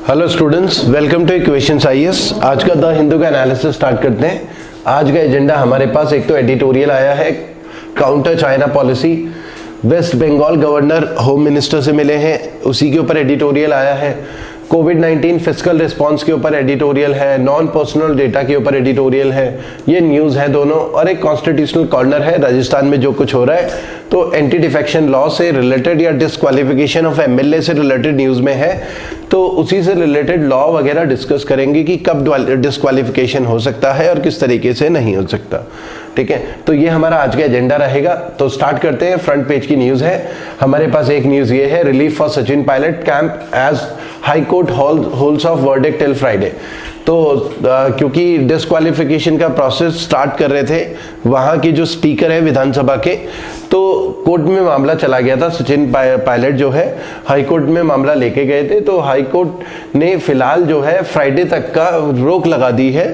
Hello students, welcome two equations IAS. आज का the Hindu का एनालिसिस स्टार्ट करते हैं। आज का एजेंडा हमारे पास एक तो एडिटोरियल आया है, counter China policy, West Bengal governor home minister से मिले हैं, उसी के ऊपर एडिटोरियल आया है। कोविड-19 फिजिकल रिस्पांस के ऊपर एडिटोरियल है, नॉन पर्सनल डेटा के ऊपर एडिटोरियल है। ये न्यूज़ है दोनों, और एक कॉन्स्टिट्यूशनल कॉर्नर है, राजस्थान में जो कुछ हो रहा है तो एंटी डिफेक्शन लॉ से रिलेटेड या डिस्क्वालिफिकेशन ऑफ एमएलए से रिलेटेड न्यूज़ में है, तो उसी से रिलेटेड लॉ वगैरह डिस्कस करेंगे कि कब डिस्क्वालिफिकेशन हो सकता है और किस तरीके से नहीं हो सकता। ठीक है, तो ये हमारा आज का एजेंडा रहेगा। तो स्टार्ट करते हैं। फ्रंट पेज की न्यूज़ है हमारे पास। एक न्यूज़ ये है, relief for Sachin Pilot camp as high court holds off verdict till Friday. तो क्योंकि डिस्क्वालिफिकेशन का प्रोसेस स्टार्ट कर रहे थे वहाँ की जो स्पीकर है विधानसभा के, तो कोर्ट में मामला चला गया था। सचिन पायलट जो है हाई कोर्ट में मामला लेके गए थे, तो हाई कोर्ट ने फिलहाल जो है फ्राइडे तक का रोक लगा दी है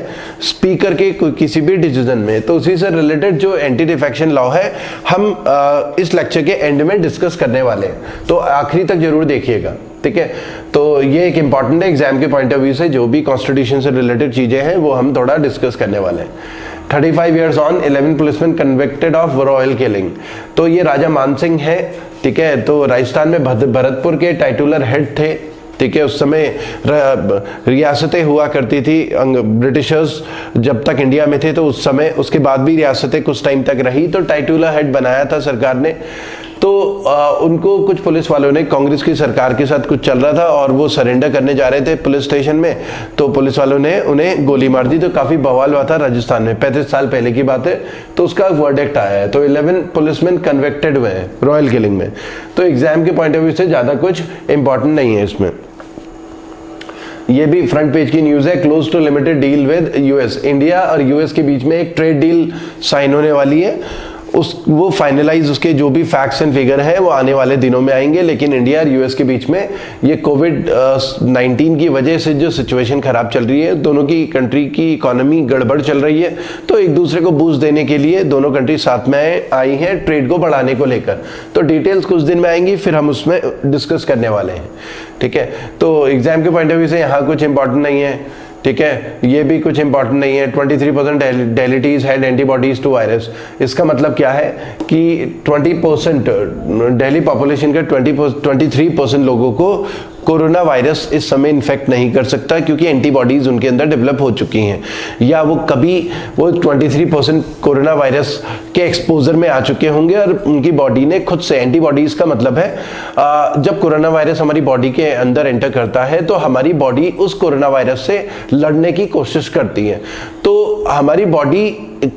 स्पीकर के किसी भी डिसीजन में। तो उसी से रिलेटेड जो एंटी डिफेक्शन लॉ है हम इस लेक्चर के एंड में डिस्कस करने वाले हैं, तो आखिरी तक जरूर देखिएगा। ठीक है, तो ये एक इंपॉर्टेंट है एग्जाम के पॉइंट ऑफ व्यू से। जो भी कॉन्स्टिट्यूशन से रिलेटेड चीजें हैं वो हम थोड़ा डिस्कस करने वाले हैं। 35 years on 11 policeman convicted of royal killing. तो ये राजा मानसिंह है। ठीक है, तो राजस्थान में भरतपुर के टाइटुलर हेड थे। ठीक है, उस समय रियासतें हुआ करती थी, ब्रिटिशर्स जब तक इंडिया में थे, तो उस समय उसके बाद भी रियासतें कुछ टाइम तक रही, तो टाइटुलर हेड बनाया था सरकार ने। तो उनको कुछ पुलिस वालों ने, कांग्रेस की सरकार के साथ कुछ चल रहा था और वो सरेंडर करने जा रहे थे पुलिस स्टेशन में, तो पुलिस वालों ने उन्हें गोली मार दी। तो काफी बवाल हुआ था राजस्थान में, 35 साल पहले की बात है। तो उसका वर्डिक्ट आया है, तो 11 पुलिसमैन कन्विक्टेड हुए हैं रॉयल किलिंग में। तो एग्जाम के पॉइंट ऑफ व्यू से ज्यादा कुछ इंपॉर्टेंट नहीं है इसमें। ये भी फ्रंट पेज की न्यूज है, close to limited deal with US. India और यूएस के बीच में एक ट्रेड डील साइन होने वाली है। वो फाइनलाइज, उसके जो भी फैक्ट्स एंड फिगर है वो आने वाले दिनों में आएंगे। लेकिन इंडिया और यूएस के बीच में ये कोविड-19 की वजह से जो सिचुएशन खराब चल रही है, दोनों की कंट्री की इकोनॉमी गड़बड़ चल रही है, तो एक दूसरे को बूस्ट देने के लिए दोनों कंट्री साथ में आई हैं ट्रेड को बढ़ाने को लेकर। तो डिटेल्स कुछ दिन में आएंगी, फिर हम उसमें डिस्कस करने वाले हैं। ठीक है, तो एग्जाम के पॉइंट ऑफ व्यू से यहाँ कुछ इंपॉर्टेंट नहीं है। ठीक है, ये भी कुछ इंपॉर्टेंट नहीं है। 23% डेलिटीज हैड एंटीबॉडीज टू वायरस। इसका मतलब क्या है कि 20% दिल्ली पॉपुलेशन के 23% लोगों को कोरोना वायरस इस समय इन्फेक्ट नहीं कर सकता, क्योंकि एंटीबॉडीज उनके अंदर डेवलप हो चुकी हैं, या वो 23% कोरोना वायरस के एक्सपोजर में आ चुके होंगे और उनकी बॉडी ने खुद से, एंटीबॉडीज का मतलब है जब कोरोना वायरस हमारी बॉडी के अंदर एंटर करता है तो हमारी बॉडी उस कोरोना वायरस से लड़ने की कोशिश करती है। तो हमारी बॉडी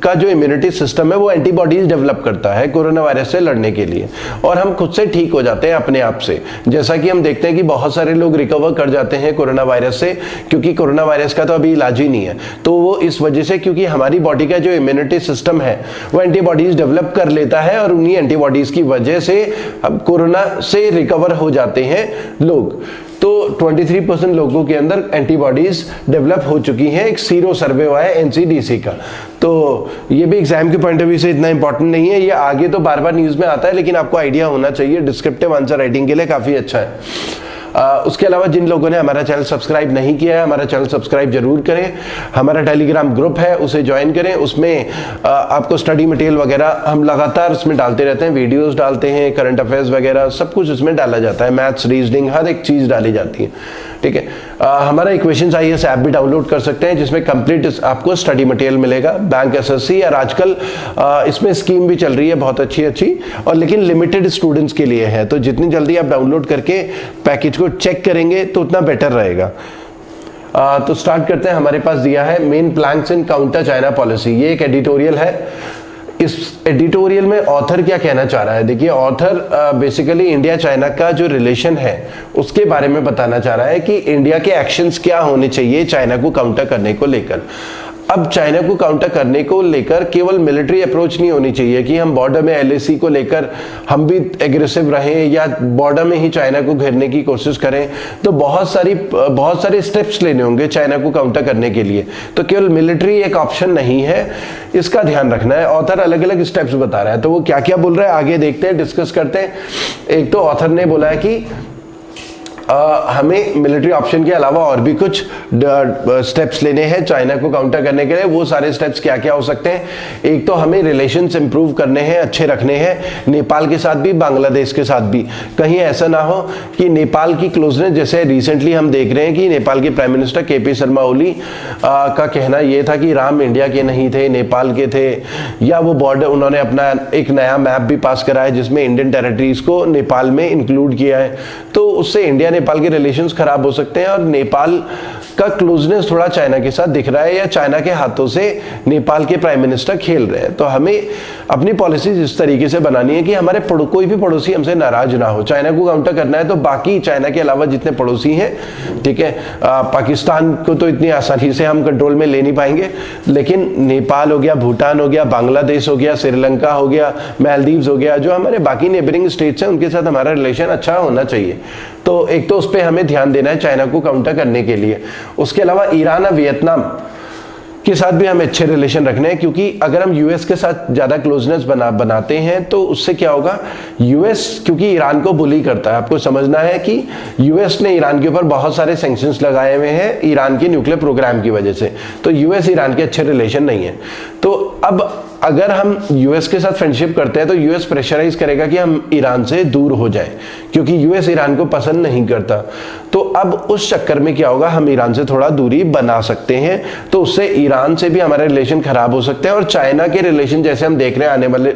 का जो इम्यूनिटी सिस्टम है वो एंटीबॉडीज डेवलप करता है कोरोना वायरस से लड़ने के लिए, और हम खुद से ठीक हो जाते हैं अपने आप से। जैसा कि हम देखते हैं कि बहुत सारे लोग रिकवर कर जाते हैं कोरोना वायरस से, क्योंकि कोरोना वायरस का तो अभी इलाज ही नहीं है। तो वो इस वजह से, क्योंकि हमारी बॉडी का जो इम्यूनिटी सिस्टम है वो एंटीबॉडीज डेवलप कर लेता है, और उन्हीं एंटीबॉडीज की वजह से अब कोरोना से रिकवर हो जाते हैं लोग। तो 23% लोगों के अंदर एंटीबॉडीज डेवलप हो चुकी हैं। एक सीरो सर्वे हुआ है एनसीडीसी का। तो ये भी एग्जाम के पॉइंट ऑफ व्यू से इतना इंपॉर्टेंट नहीं है। ये आगे तो बार बार न्यूज में आता है, लेकिन आपको आइडिया होना चाहिए, डिस्क्रिप्टिव आंसर राइटिंग के लिए काफी अच्छा है। उसके अलावा जिन लोगों ने हमारा चैनल सब्सक्राइब नहीं किया है, हमारा चैनल सब्सक्राइब जरूर करें। हमारा टेलीग्राम ग्रुप है, उसे ज्वाइन करें। उसमें आपको स्टडी मटेरियल वगैरह हम लगातार उसमें डालते रहते हैं, वीडियोस डालते हैं, करंट अफेयर्स वगैरह सब कुछ उसमें डाला जाता है, मैथ्स, रीजनिंग, हर एक चीज डाली जाती है। ठीक है, हमारा इक्वेशंस आईएएस ऐप भी डाउनलोड कर सकते हैं, जिसमें कंप्लीट आपको स्टडी मटेरियल मिलेगा, बैंक एसएससी, और आजकल इसमें स्कीम भी चल रही है बहुत अच्छी, और लेकिन लिमिटेड स्टूडेंट्स के लिए है। तो जितनी जल्दी आप डाउनलोड करके पैकेज को चेक करेंगे तो उतना बेटर रहेगा। तो स्टार्ट करते हैं। हमारे पास दिया है main planks in counter China policy. ये एक एडिटोरियल है। इस एडिटोरियल में ऑथर क्या कहना चाह रहा है, देखिए ऑथर बेसिकली इंडिया चाइना का जो रिलेशन है उसके बारे में बताना चाह रहा है कि इंडिया के एक्शंस क्या होने चाहिए चाइना को काउंटर करने को लेकर। अब चाइना को काउंटर करने को लेकर केवल मिलिट्री अप्रोच नहीं होनी चाहिए कि हम बॉर्डर में एलएसी को लेकर हम भी एग्रेसिव रहें या बॉर्डर में ही चाइना को घेरने की कोशिश करें। तो बहुत सारे स्टेप्स लेने होंगे चाइना को काउंटर करने के लिए। तो केवल मिलिट्री एक ऑप्शन नहीं है, इसका ध्यान रखना है। ऑथर अलग अलग स्टेप्स बता रहा है, तो वो क्या क्या बोल रहा है आगे देखते हैं, डिस्कस करते हैं। एक तो ऑथर ने बोला है कि हमें मिलिट्री ऑप्शन के अलावा और भी कुछ स्टेप्स लेने हैं चाइना को काउंटर करने के लिए। वो सारे स्टेप्स क्या क्या हो सकते हैं? एक तो हमें रिलेशंस इंप्रूव करने हैं, अच्छे रखने हैं नेपाल के साथ भी, बांग्लादेश के साथ भी। कहीं ऐसा ना हो कि नेपाल की क्लोजनेस, जैसे रिसेंटली हम देख रहे हैं कि नेपाल के prime minister KP Sharma Oli का कहना यह था कि राम इंडिया के नहीं थे, नेपाल के थे, या वो बॉर्डर उन्होंने अपना एक नया मैप भी पास करा है जिसमें इंडियन टेरिटरीज को नेपाल में इंक्लूड किया है। तो उससे इंडिया नेपाल के रिलेशंस खराब हो सकते हैं और नेपाल का क्लोजनेस थोड़ा चाइना के साथ दिख रहा है, या चाइना के हाथों से नेपाल के प्राइम मिनिस्टर खेल रहे हैं। तो हमें अपनी पॉलिसीज इस तरीके से बनानी है कि हमारे कोई भी पड़ोसी हमसे नाराज ना हो। चाइना को काउंटर करना है तो बाकी चाइना के अलावा जितने पड़ोसी हैं, ठीक है, पाकिस्तान को तो इतनी आसानी से हम कंट्रोल में ले नहीं पाएंगे, लेकिन नेपाल हो गया, भूटान हो गया, बांग्लादेश हो गया, श्रीलंका हो गया, मालदीव्स हो गया, जो हमारे बाकी नेबरिंग स्टेट्स हैं उनके साथ हमारा रिलेशन अच्छा होना चाहिए। तो एक तो उस पर हमें ध्यान देना है चाइना को काउंटर करने के लिए। उसके अलावा ईरान और वियतनाम के साथ भी हमें अच्छे रिलेशन रखने हैं, क्योंकि अगर हम यूएस के साथ ज्यादा क्लोजनेस बनाते हैं तो उससे क्या होगा, यूएस क्योंकि ईरान को बुली करता है। आपको समझना है कि यूएस ने ईरान के ऊपर बहुत सारे सैंक्शंस लगाए हुए हैं ईरान के न्यूक्लियर प्रोग्राम की वजह से, तो यूएस ईरान के अच्छे रिलेशन नहीं है। तो अब अगर हम यूएस के साथ फ्रेंडशिप करते हैं तो यूएस प्रेशराइज करेगा कि हम ईरान से दूर हो जाएं, क्योंकि यूएस ईरान को पसंद नहीं करता। तो अब उस चक्कर में क्या होगा, हम ईरान से थोड़ा दूरी बना सकते हैं, तो उससे ईरान से भी हमारे रिलेशन खराब हो सकते हैं। और चाइना के रिलेशन जैसे हम देख रहे हैं, आने वाले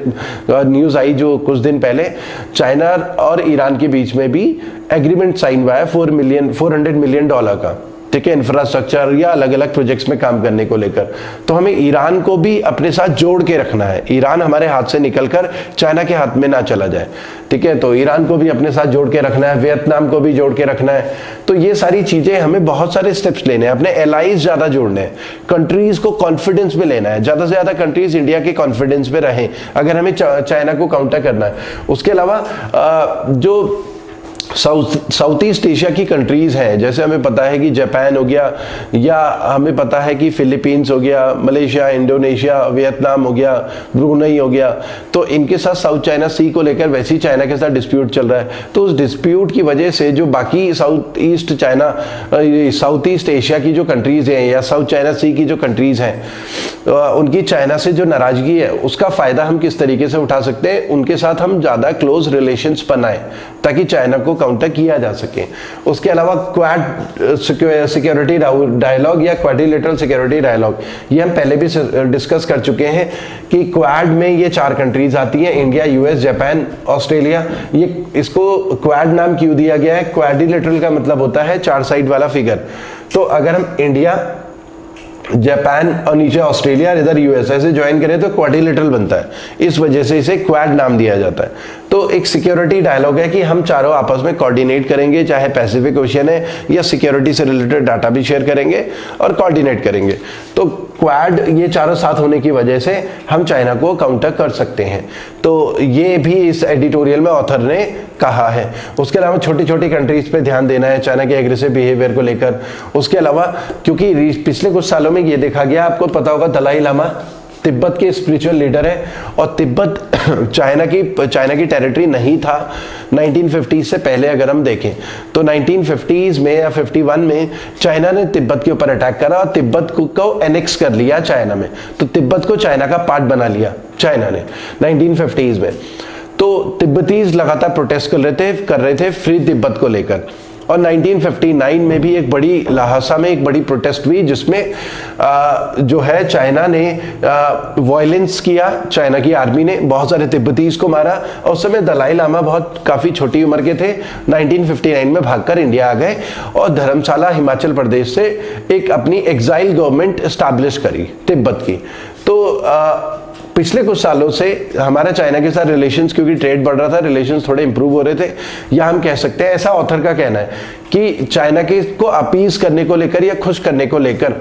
न्यूज आई जो कुछ दिन पहले, चाइना और ईरान के बीच में भी एग्रीमेंट साइन हुआ है $400 मिलियन का, ठीक है, इंफ्रास्ट्रक्चर या अलग अलग प्रोजेक्ट्स में काम करने को लेकर। तो हमें ईरान को भी अपने साथ जोड़ के रखना है, ईरान हमारे हाथ से निकलकर चाइना के हाथ में ना चला जाए, ठीक है। तो ईरान को भी अपने साथ जोड़ के रखना है, वियतनाम को भी जोड़ के रखना है। तो ये सारी चीजें हमें बहुत सारे स्टेप्स लेने हैं, अपने एलाइज ज्यादा जोड़ने हैं, कंट्रीज को कॉन्फिडेंस में लेना है, ज्यादा से ज्यादा कंट्रीज इंडिया के कॉन्फिडेंस में रहें अगर हमें चाइना को काउंटर करना है। उसके अलावा जो साउथ ईस्ट एशिया की कंट्रीज हैं, जैसे हमें पता है कि जापान हो गया, या हमें पता है कि फिलीपींस हो गया, मलेशिया, इंडोनेशिया, वियतनाम हो गया, ब्रुनई हो गया, तो इनके साथ साउथ चाइना सी को लेकर वैसे ही चाइना के साथ डिस्प्यूट चल रहा है। तो उस डिस्प्यूट की वजह से जो बाकी साउथ ईस्ट एशिया की जो कंट्रीज हैं या साउथ चाइना सी की जो कंट्रीज हैं, उनकी चाइना से जो नाराजगी है उसका फायदा हम किस तरीके से उठा सकते हैं, उनके साथ हम ज्यादा क्लोज रिलेशंस बनाएं ताकि चाइना को काउंटर किया जा सके। उसके अलावा क्वाड सिक्योरिटी डायलॉग या क्वाड्रिलेटरल सिक्योरिटी डायलॉग, ये हम पहले भी डिस्कस कर चुके हैं कि क्वाड में ये 4 कंट्रीज आती हैं, इंडिया, यूएस, जापान, ऑस्ट्रेलिया। ये इसको क्वाड नाम क्यों दिया गया है? क्वाड्रिलेटरल का मतलब होता है 4 साइड वाला फिगर। तो अगर हम इंडिया, जापान और नीचे ऑस्ट्रेलिया, इधर यूएस ऐसे ज्वाइन करें तो क्वाड्रिलेटरल बनता है, इस वजह से इसे क्वाड नाम दिया जाता है। तो एक सिक्योरिटी डायलॉग है कि हम चारों आपस में कोऑर्डिनेट करेंगे, चाहे पैसिफिक ओशियन है या सिक्योरिटी से रिलेटेड डाटा भी शेयर करेंगे और कोऑर्डिनेट करेंगे। तो क्वाड, ये चारों साथ होने की वजह से हम चाइना को काउंटर कर सकते हैं। तो ये भी इस एडिटोरियल में ऑथर ने कहा है। उसके अलावा छोटी छोटी कंट्रीज पे ध्यान देना है चाइना के एग्रेसिव बिहेवियर को लेकर। उसके अलावा क्योंकि पिछले कुछ सालों में ये देखा गया, आपको पता होगा दलाई लामा तिब्बत के स्पिरिचुअल लीडर है, और तिब्बत चाइना की टेरिटरी नहीं था 1950 से पहले। अगर हम देखें तो 1950s में या 51 में चाइना ने तिब्बत के ऊपर अटैक करा और तिब्बत को एनेक्स कर लिया चाइना में। तो तिब्बत को चाइना का पार्ट बना लिया चाइना ने 1950s में। तो तिब्बतीज लगातार प्रोटेस्ट कर रहे थे फ्री तिब्बत को लेकर। और 1959 में भी एक बड़ी लहासा में एक बड़ी प्रोटेस्ट हुई जिसमें जो है चाइना ने वायलेंस किया, चाइना की आर्मी ने बहुत सारे तिब्बतीज को मारा। और उस समय दलाई लामा काफी छोटी उम्र के थे, 1959 में भागकर इंडिया आ गए और धर्मशाला हिमाचल प्रदेश से एक अपनी एग्जाइल गवर्नमेंट एस्टैब्लिश करी तिब्बत की। तो पिछले कुछ सालों से हमारा चाइना के साथ रिलेशंस, क्योंकि ट्रेड बढ़ रहा था, रिलेशंस थोड़े इंप्रूव हो रहे थे, या हम कह सकते हैं, ऐसा ऑथर का कहना है कि चाइना के को अपीज करने को लेकर या खुश करने को लेकर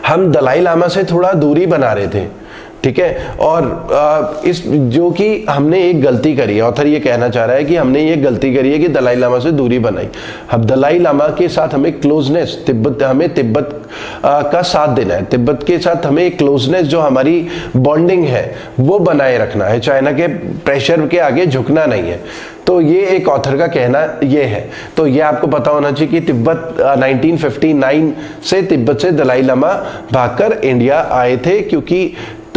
हम दलाई लामा से थोड़ा दूरी बना रहे थे, ठीक है। और इस जो कि हमने एक गलती करी है, ऑथर ये कहना चाह रहा है कि हमने ये गलती करी है कि दलाई लामा से दूरी बनाई। अब दलाई लामा के साथ हमें क्लोजनेस, हमें तिब्बत का साथ देना है, तिब्बत के साथ हमें क्लोजनेस जो हमारी बॉन्डिंग है वो बनाए रखना है, चाइना के प्रेशर के आगे झुकना नहीं है। तो ये एक ऑथर का कहना ये है। तो ये आपको पता होना चाहिए कि तिब्बत 1959 से तिब्बत से दलाई लामा भागकर इंडिया आए थे, क्योंकि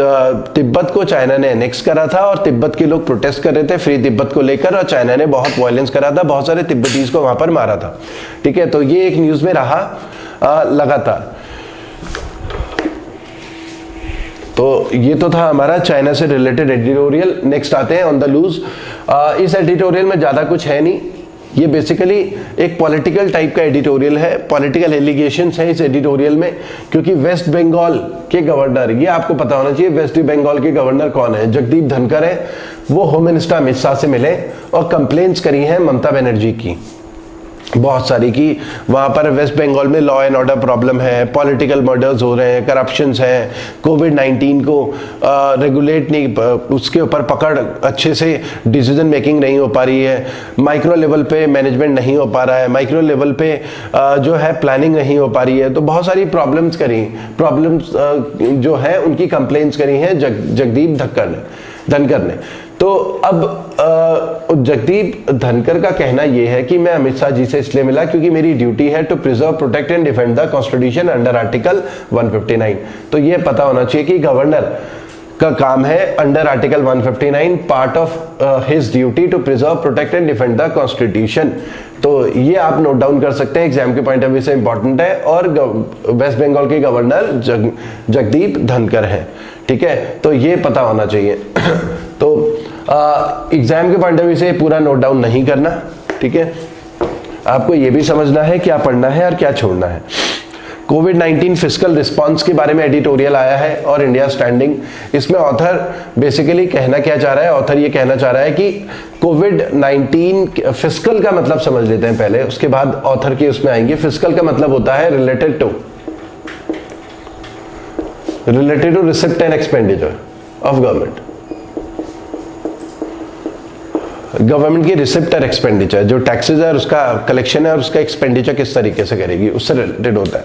तिब्बत को चाइना ने एनेक्स करा था और तिब्बत के लोग प्रोटेस्ट कर रहे थे फ्री तिब्बत को लेकर, और चाइना ने बहुत वायलेंस करा था, बहुत सारे तिब्बतीज को वहां पर मारा था। ठीक है, तो ये एक न्यूज में रहा लगातार। तो ये तो था हमारा चाइना से रिलेटेड एडिटोरियल। नेक्स्ट आते हैं ऑन द लूज। इस एडिटोरियल में ज्यादा कुछ है नहीं, ये बेसिकली एक पॉलिटिकल टाइप का एडिटोरियल है, पॉलिटिकल एलिगेशंस है इस एडिटोरियल में, क्योंकि वेस्ट बंगाल के गवर्नर, ये आपको पता होना चाहिए वेस्ट बंगाल के गवर्नर कौन है, जगदीप धनखड़ है। वो होम मिनिस्टर अमित शाह से मिले और कंप्लेंट्स करी हैं ममता बनर्जी की बहुत सारी, कि वहाँ पर वेस्ट बंगाल में लॉ एंड ऑर्डर प्रॉब्लम है, पॉलिटिकल मर्डर्स हो रहे हैं, करप्शंस है, कोविड-19 को रेगुलेट नहीं, उसके ऊपर पकड़ अच्छे से डिसीजन मेकिंग नहीं हो पा रही है, माइक्रो लेवल पे मैनेजमेंट नहीं हो पा रहा है, माइक्रो लेवल पे जो है प्लानिंग नहीं हो पा रही है। तो बहुत सारी प्रॉब्लम्स जो है उनकी कंप्लेंट्स करी हैं जगदीप धनखड़ ने। तो अब जगदीप धनखड़ का कहना यह है कि मैं अमित शाह जी से इसलिए मिला क्योंकि मेरी ड्यूटी है to preserve, protect and defend the constitution under article 159। तो ये पता होना चाहिए कि गवर्नर का काम है under article 159, part of his duty to preserve, protect and defend the constitution. तो ये आप नोट डाउन कर सकते हैं, एग्जाम के पॉइंट ऑफ व्यू से इंपॉर्टेंट है। और वेस्ट बंगाल के गवर्नर जगदीप धनखड़ है। ठीक है, तो ये पता होना चाहिए। तो एग्जाम के पॉइंट ऑफ व्यू से पूरा नोट डाउन नहीं करना। ठीक है, आपको ये भी समझना है क्या पढ़ना है और क्या छोड़ना है। कोविड-19 फिस्कल रिस्पांस के बारे में एडिटोरियल आया है और इंडिया स्टैंडिंग। इसमें ऑथर बेसिकली कहना क्या चाह रहा है, ऑथर ये कहना चाह रहा है कि कोविड-19 फिस्कल का मतलब समझ लेते हैं पहले, उसके बाद ऑथर के उसमें आएंगे। फिस्कल का मतलब होता है related to receipt and expenditure of government की रिसिप्ट और एक्सपेंडिचर, जो टैक्सेस है और उसका कलेक्शन है और उसका एक्सपेंडिचर किस तरीके से करेगी, उससे रिलेटेड होता है।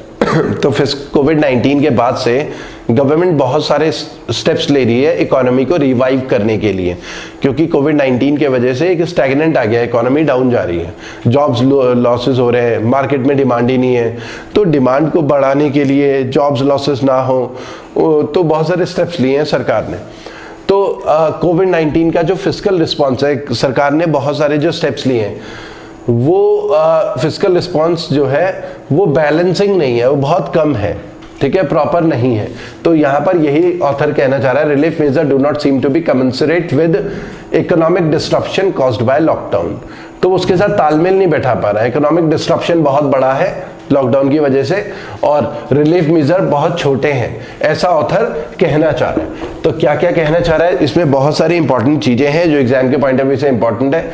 तो फिर कोविड-19 के बाद से गवर्नमेंट बहुत सारे स्टेप्स ले रही है इकोनॉमी को रिवाइव करने के लिए, क्योंकि कोविड-19 के वजह से एक स्टैग्नेंट आ गया, इकोनॉमी डाउन जा रही है, जॉब्स लॉसेस हो रहे हैं, मार्केट में डिमांड ही नहीं है। तो डिमांड को बढ़ाने के लिए, जॉब्स लॉसेस ना हो, तो बहुत सारे स्टेप्स लिए हैं सरकार ने। तो कोविड-19 का जो फिस्कल रिस्पांस है, सरकार ने बहुत सारे जो स्टेप्स लिए हैं, वो फिस्कल रिस्पांस जो है वो बैलेंसिंग नहीं है, वो बहुत कम है। ठीक है, प्रॉपर नहीं है। तो यहाँ पर यही ऑथर कहना चाह रहा है, relief measure do not seem to be commensurate with economic disruption caused by lockdown. तो उसके साथ तालमेल नहीं बैठा पा रहा है, इकोनॉमिक डिस्ट्रप्शन बहुत बड़ा है लॉकडाउन की वजह से और रिलीफ मेजर बहुत छोटे हैं, ऐसा ऑथर कहना चाह रहा है। तो क्या क्या कहना चाह रहा है, इसमें बहुत सारी इंपॉर्टेंट चीजें हैं जो एग्जाम के पॉइंट ऑफ व्यू से इंपॉर्टेंट है।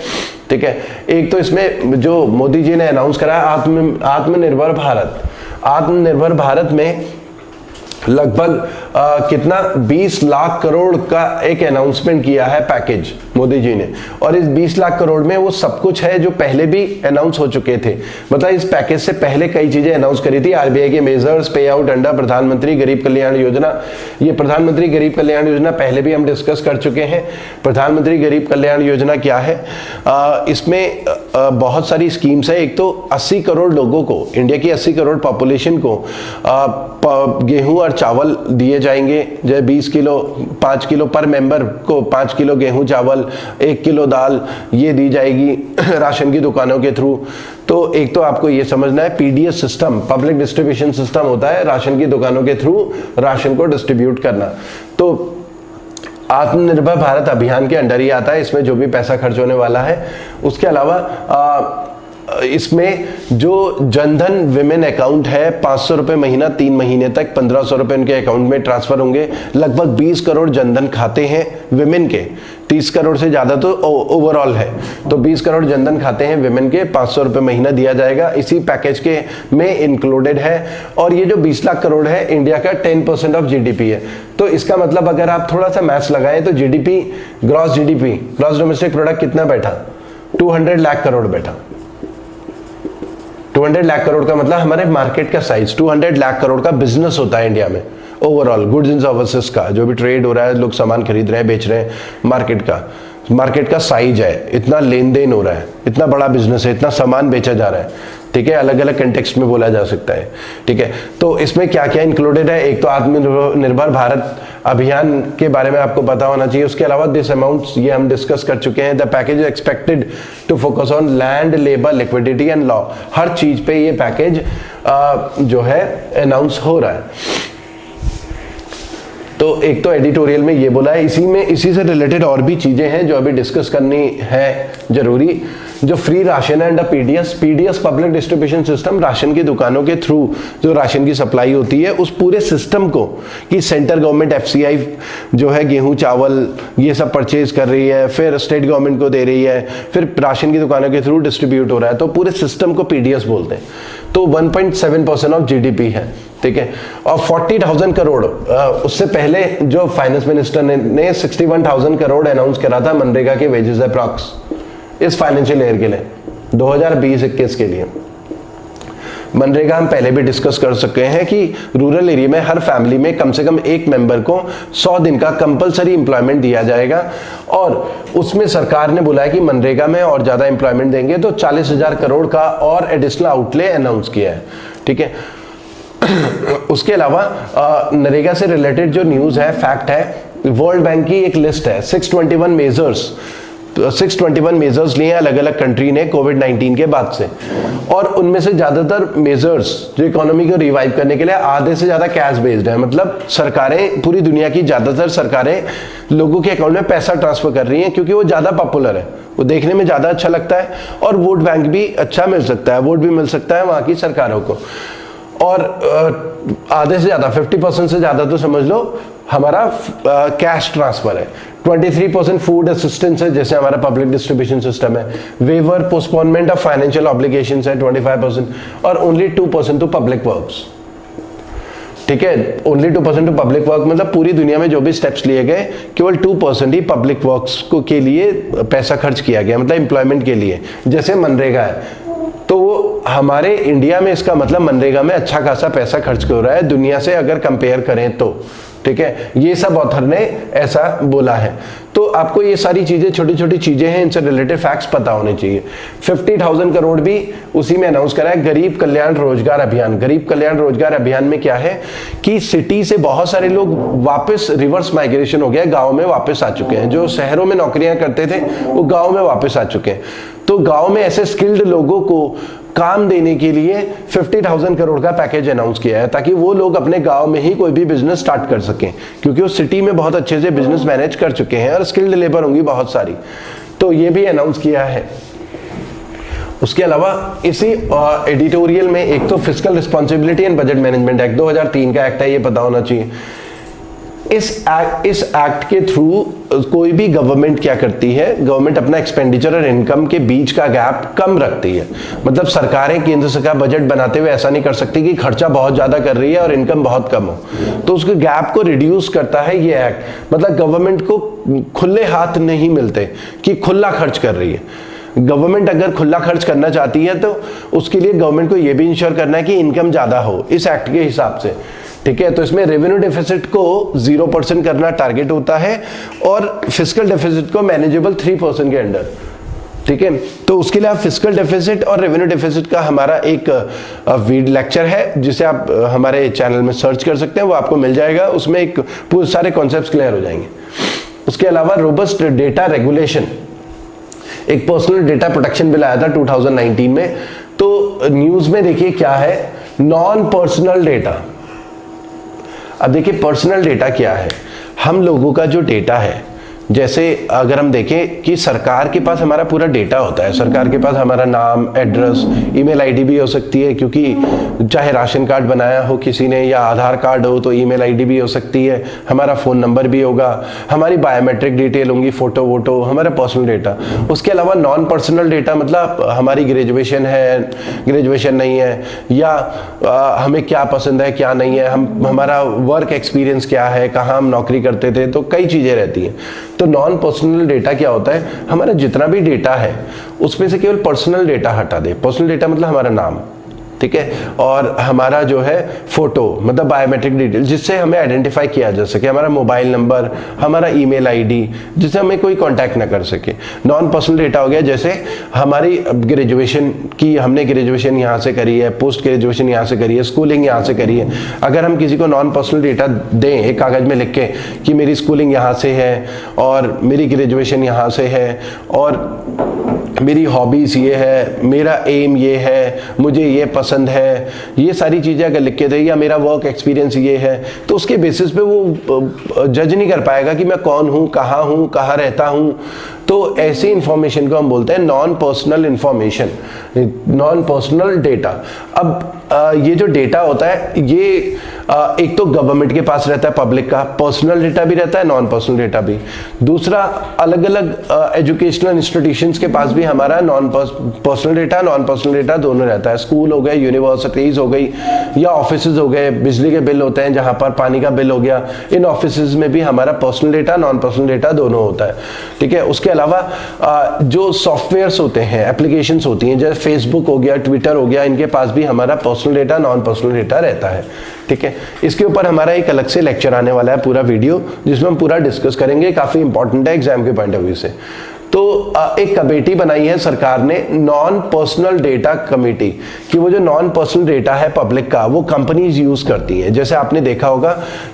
ठीक है, एक तो इसमें जो मोदी जी ने अनाउंस करा आत्मनिर्भर भारत। आत्मनिर्भर भारत में लगभग कितना 20 लाख करोड़ का एक अनाउंसमेंट किया है पैकेज मोदी जी ने, और इस 20 लाख करोड़ में वो सब कुछ है जो पहले भी अनाउंस हो चुके थे। मतलब इस पैकेज से पहले कई चीजें अनाउंस करी थी, आरबीआई के मेजर्स, पे आउट अंडर प्रधानमंत्री गरीब कल्याण योजना। ये प्रधानमंत्री गरीब कल्याण योजना पहले भी हम डिस्कस कर चुके हैं। प्रधानमंत्री गरीब कल्याण योजना क्या है, इसमें बहुत सारी स्कीम्स है। एक तो 80 करोड़ लोगों को, इंडिया की 80 करोड़ पॉपुलेशन को गेहूं और चावल दिए जाएंगे। जैसे 20 किलो 5 किलो पर मेंबर को 5 किलो गेहूं चावल, 1 किलो दाल, ये दी जाएगी राशन की दुकानों के थ्रू। तो एक तो आपको ये समझना है, PDS system, public distribution system होता है राशन की दुकानों के थ्रू राशन को डिस्ट्रीब्यूट करना। तो आत्मनिर्भर भारत अभियान के अंडर ही आता है इसमें जो भी पैसा खर्च होने वाला है। उसके अलावा इसमें जो जनधन विमेन अकाउंट है, 500 रुपए महीना 3 महीने तक 1500 रुपए उनके अकाउंट में ट्रांसफर होंगे। लगभग 20 करोड़ जनधन खाते हैं विमेन के, 30 करोड़ से ज्यादा तो ओवरऑल है। तो 20 करोड़ जनधन खाते हैं विमेन के, 500 रुपए महीना दिया जाएगा, इसी पैकेज के में इंक्लूडेड है। और ये जो 20 लाख करोड़ है इंडिया का 10% ऑफ जीडीपी है। तो इसका मतलब अगर आप थोड़ा सा मैथ्स लगाएं तो जीडीपी, ग्रॉस डोमेस्टिक प्रोडक्ट कितना बैठा, 200 लाख करोड़ बैठा। 200 लाख करोड़ का मतलब हमारे मार्केट का साइज, 200 लाख करोड़ का बिजनेस होता है इंडिया में ओवरऑल, गुड्स एंड सर्विसेज का, जो भी ट्रेड हो रहा है, लोग सामान खरीद रहे हैं, बेच रहे हैं, मार्केट का। मार्केट का साइज है, इतना लेन देन हो रहा है, इतना बड़ा बिजनेस है, इतना सामान बेचा जा रहा है, ठीक है, अलग अलग कंटेक्स्ट में बोला जा सकता है, ठीक है। तो इसमें क्या क्या इंक्लूडेड है, एक तो आत्मनिर्भर भारत अभियान के बारे में आपको पता होना चाहिए। उसके अलावा दिस अमाउंट्स ये हम डिस्कस कर चुके हैं। The package expected to focus on land, labour, liquidity and law. हर चीज पे ये पैकेज जो है अनाउंस हो रहा है। तो एक तो एडिटोरियल में ये बोला है, इसी से रिलेटेड और भी चीजें हैं जो अभी डिस्कस करनी है जरूरी। जो free ration and PDS public distribution system, ration की दुकानों के थ्रू जो राशन की सप्लाई होती है उस पूरे सिस्टम को कि सेंट्रल गवर्नमेंट एफसीआई जो है गेहूं चावल ये सब परचेज कर रही है, फिर स्टेट गवर्नमेंट को दे रही है, फिर राशन की दुकानों के थ्रू डिस्ट्रीब्यूट हो रहा है, तो पूरे सिस्टम को पीडीएस बोलते हैं। तो 1.7% ऑफ जीडीपी है, ठीक है। और 40,000 करोड़ उससे पहले जो फाइनेंस मिनिस्टर ने 61,000 करोड़ अनाउंस करा था मनरेगा के वेजेस अप्रॉक्स इस फाइनेंशियल ईयर के लिए 2020-21 के लिए। मनरेगा हम पहले भी डिस्कस कर सके हैं कि रूरल एरिया में हर फैमिली में कम से कम एक मेंबर को 100 दिन का कंपलसरी एम्प्लॉयमेंट दिया जाएगा, और उसमें सरकार ने बोला है कि मनरेगा में और ज्यादा एम्प्लॉयमेंट देंगे, तो 40,000 करोड़ का और एडिशनल आउटले अनाउंस किया है, ठीक है। उसके अलावा नरेगा से रिलेटेड जो न्यूज है, फैक्ट है, वर्ल्ड बैंक की एक लिस्ट है 621 मेजर्स लिए अलग अलग कंट्री ने कोविड-19 के बाद से, और उनमें से ज्यादातर मेजर्स जो इकोनॉमी को रिवाइव करने के लिए आधे से ज्यादा कैश बेस्ड है। मतलब सरकारें, पूरी दुनिया की ज्यादातर सरकारें लोगों के अकाउंट में पैसा ट्रांसफर कर रही हैं क्योंकि वो ज्यादा पॉपुलर है, वो देखने में ज्यादा अच्छा लगता है, और वोट बैंक भी अच्छा मिल सकता है, वोट भी मिल सकता है वहां की सरकारों को। और आधे से ज्यादा 50% से ज्यादा तो समझ लो हमारा कैश ट्रांसफर है। 23% फूड असिस्टेंस है, जैसे हमारा पब्लिक डिस्ट्रीब्यूशन सिस्टम है। Waiver postponement of financial obligations है 25%, और ओनली 2% टू पब्लिक वर्क्स, ठीक है। ओनली 2% टू पब्लिक वर्क, मतलब पूरी दुनिया में जो भी स्टेप्स लिए गए केवल 2% ही पब्लिक वर्क्स को के लिए पैसा खर्च किया गया, मतलब एम्प्लॉयमेंट के लिए, जैसे मनरेगा है। तो वो हमारे इंडिया में इसका मतलब मनरेगा में अच्छा खासा पैसा खर्च हो रहा है दुनिया से अगर कंपेयर करें तो, ठीक है। ये सब ऑथर ने ऐसा बोला है। तो आपको ये सारी चीजें, छोटी छोटी चीजें हैं, इनसे रिलेटेड फैक्ट्स पता होने चाहिए। 50,000 करोड़ भी उसी में अनाउंस करा है। गरीब कल्याण रोजगार अभियान, गरीब कल्याण रोजगार अभियान में क्या है कि सिटी से बहुत सारे लोग वापस रिवर्स माइग्रेशन हो गया, गांव में वापस आ चुके हैं। जो शहरों में नौकरियां करते थे वो गांव में वापस आ चुके हैं। तो गांव में ऐसे स्किल्ड लोगों को काम देने के लिए 50,000 करोड़ का पैकेज अनाउंस किया है, ताकि वो लोग अपने गांव में ही कोई भी बिजनेस स्टार्ट कर सकें, क्योंकि वो सिटी में बहुत अच्छे से बिजनेस मैनेज कर चुके हैं और स्किल्ड लेबर होंगी बहुत सारी। तो ये भी अनाउंस किया है। उसके अलावा इसी एडिटोरियल में एक तो fiscal responsibility and budget management act 2003 का एक्ट है, ये पता होना चाहिए। इस एक्ट के थ्रू कोई भी गवर्नमेंट क्या करती है, गवर्नमेंट अपना एक्सपेंडिचर और इनकम के बीच का गैप कम रखती है। मतलब सरकारें केंद्र सरकार बजट बनाते हुए ऐसा नहीं कर सकती कि खर्चा बहुत ज्यादा कर रही है और इनकम बहुत कम हो, तो उसके गैप को रिड्यूस करता है ये एक्ट। मतलब गवर्नमेंट को खुले हाथ नहीं मिलते कि खुला खर्च कर रही है। गवर्नमेंट अगर खुला खर्च करना चाहती है तो उसके लिए गवर्नमेंट को यह भी इंश्योर करना है कि इनकम ज्यादा हो इस एक्ट के हिसाब से, ठीक है। तो इसमें रेवेन्यू डेफिसिट को 0% करना टारगेट होता है और फिस्कल डेफिसिट को मैनेजेबल 3% के अंडर, ठीक है। तो उसके लिए आप फिस्कल डेफिसिट और रेवेन्यू डेफिसिट का हमारा एक लेक्चर है जिसे आप हमारे चैनल में सर्च कर सकते हैं, वो आपको मिल जाएगा। उसमें एक पूरे सारे कॉन्सेप्ट्स क्लियर हो जाएंगे। उसके अलावा रोबस्ट डेटा रेगुलेशन, एक पर्सनल डेटा प्रोटेक्शन बिल आया था 2019 में। तो न्यूज में देखिए क्या है, नॉन पर्सनल डेटा। अब देखिए पर्सनल डेटा क्या है, हम लोगों का जो डेटा है, जैसे अगर हम देखें कि सरकार के पास हमारा पूरा डेटा होता है, सरकार के पास हमारा नाम, एड्रेस, ईमेल आईडी भी हो सकती है, क्योंकि चाहे राशन कार्ड बनाया हो किसी ने या आधार कार्ड हो तो ईमेल आईडी भी हो सकती है, हमारा फ़ोन नंबर भी होगा, हमारी बायोमेट्रिक डिटेल होंगी, फ़ोटो वोटो, हमारा पर्सनल डेटा। उसके अलावा नॉन पर्सनल डेटा मतलब हमारी ग्रेजुएशन है, ग्रेजुएशन नहीं है, या हमें क्या पसंद है क्या नहीं है, हमारा वर्क एक्सपीरियंस क्या है, कहाँ हम नौकरी करते थे, तो कई चीज़ें रहती हैं। तो नॉन पर्सनल डेटा क्या होता है, हमारा जितना भी डेटा है उसमें से केवल पर्सनल डेटा हटा दे। पर्सनल डेटा मतलब हमारा नाम, ठीक है, और हमारा जो है फोटो मतलब बायोमेट्रिक डिटेल, जिससे हमें आइडेंटिफाई किया जा सके, हमारा मोबाइल नंबर, हमारा ईमेल आईडी, जिससे हमें कोई कांटेक्ट ना कर सके। नॉन पर्सनल डेटा हो गया जैसे हमारी ग्रेजुएशन की, हमने ग्रेजुएशन यहाँ से करी है, पोस्ट ग्रेजुएशन यहाँ से करी है, स्कूलिंग यहाँ से करी है। अगर हम किसी को नॉन पर्सनल डेटा दें एक कागज में लिख के कि मेरी स्कूलिंग यहाँ से है और मेरी ग्रेजुएशन यहाँ से है और मेरी हॉबीज ये है, मेरा एम ये है, मुझे ये पसंद है, ये सारी चीज़ें अगर लिख के दे, या मेरा वर्क एक्सपीरियंस ये है, तो उसके बेसिस पे वो जज नहीं कर पाएगा कि मैं कौन हूँ, कहाँ रहता हूँ। तो ऐसी इंफॉर्मेशन को हम बोलते हैं non personal information, non personal data. अब ये जो डेटा होता है ये एक तो गवर्नमेंट के पास रहता है, पब्लिक का पर्सनल डेटा भी रहता है, नॉन पर्सनल डेटा भी। दूसरा, अलग अलग एजुकेशनल इंस्टीट्यूशंस के पास भी हमारा non personal data, non personal data दोनों रहता है। स्कूल हो गए, यूनिवर्सिटीज हो गई, या ऑफिसेज हो गए, बिजली के बिल होते हैं जहां पर, पानी का बिल हो गया, इन ऑफिसेज में भी हमारा personal data, non personal data दोनों होता है। ठीक है, उसके अलावा जो सॉफ्टवेयर्स होते हैं, एप्लीकेशंस होती हैं, जैसे फेसबुक हो गया, ट्विटर हो गया, इनके पास भी हमारा personal data, non personal data रहता है। ठीक है, इसके ऊपर हमारा एक अलग से लेक्चर आने वाला है, पूरा वीडियो, जिसमें हम पूरा डिस्कस करेंगे, काफी इंपॉर्टेंट है एग्जाम के पॉइंट ऑफ व्यू से। तो एक कमेटी बनाई है सरकार ने, नॉन पर्सनल डेटा कमेटी, कि वो जो नॉन पर्सनल डेटा है पब्लिक का, वो कंपनीज यूज करती हैं। जैसे आपने देखा होगा